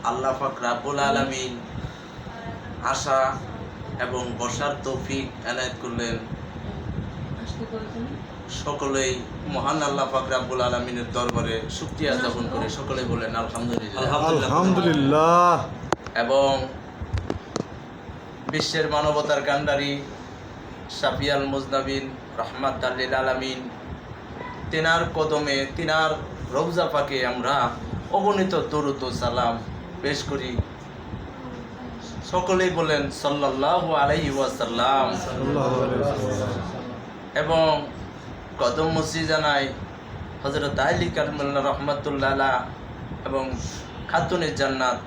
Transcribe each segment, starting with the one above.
আল্লাহ পাক রব্বুল আলামিন আসা এবং বসার তৌফিক এনায়েত করলেন। সকলেই মহান আল্লাহ পাক রব্বুল আলামিনের দরবারে শুকরিয়া জ্ঞাপন করে সকলেই বলেন আলহামদুলিল্লাহ। আলহামদুলিল্লাহ। এবং বিশ্বের মানবতার কান্ডারি শাফিয়াল মুজনাবিন রহমাত লিল আলামিন, তেনার কদমে তিনার রওজা পাকে আমরা অগণিত দরুদ ও সালাম পেশ করি। সকলেই বলেন সাল্লাল্লাহু আলাইহি ওয়াসাল্লাম। এবং কদম মুসি জানাই হযরত আলী কাররামাল্লাহু রাহমাতুল্লাহ আলাইহা এবং খাতুনে জান্নাত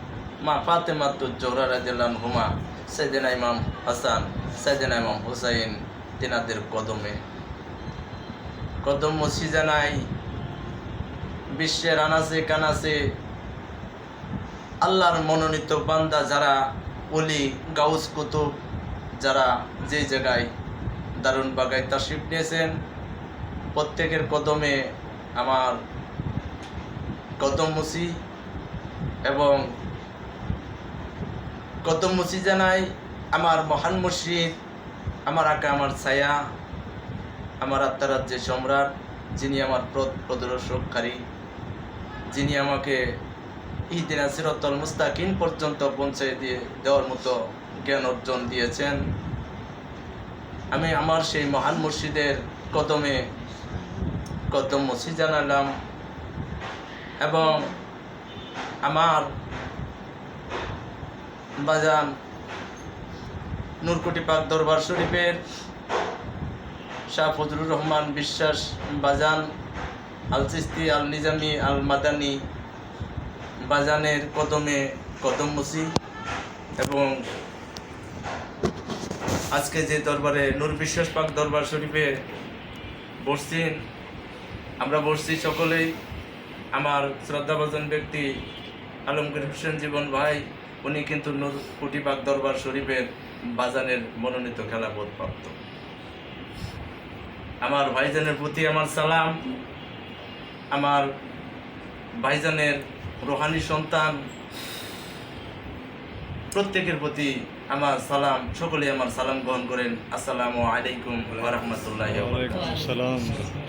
মা ফাতেমাতুজ জোহরা রাদিয়াল্লাহু আনহুমা, সাইয়েদনা ইমাম হাসান, সাইয়েদনা ইমাম হুসাইন, তেনাদের কদমে কদম মুসি জানাই বিশ্বের আনাচে কানাচে আল্লাহর মনোনীত বান্দা যারা ওলি গাউস কুতুব যারা যে জায়গায় দারুন বাগায় তাশরিফ নিয়েছেন, প্রত্যেকের কদমে আমার কদম মুসি এবং কদম মুসি জানাই আমার মহান মুর্শিদ, আমার আকা, আমার ছায়া, আমার আত্মারাজ্যের সম্রাট, যিনি আমার পথ প্রদর্শককারী, যিনি আমাকে ইহদিনা সিরাতাল মুস্তাকিম পর্যন্ত পৌঁছে দেওয়ার মতো জ্ঞান অর্জন দিয়েছেন। আমি আমার সেই মহান মুর্শিদের কদমে কদম মুসি জানালাম। এবং আমার বাজান নূরকুটি পাক দরবার শরীফের শাহ ফজলুর রহমান বিশ্বাস বাজান আল চিস্তি আল নিজামি আল মাদানী বাজানের কদমে কদম মুসি। এবং আজকে যে দরবারে নূর বিশ্বাস পাক দরবার শরীফে বসছেন, আমরা বসছি সকলেই আমার শ্রদ্ধাভাজন ব্যক্তি আলমগীর হোসেন জীবন ভাই, উনি কিন্তু নূরকুটি পাক দরবার শরীফের বাজানের মনোনীত খেলাফত প্রাপ্ত। আমার ভাইজানের প্রতি আমার সালাম, আমার ভাইজানের রোহানি সন্তান প্রত্যেকের প্রতি আমার সালাম, সকলেই আমার সালাম গ্রহণ করেন। আসসালামু আলাইকুম ওয়া রাহমাতুল্লাহি ওয়া বারাকাতুহু।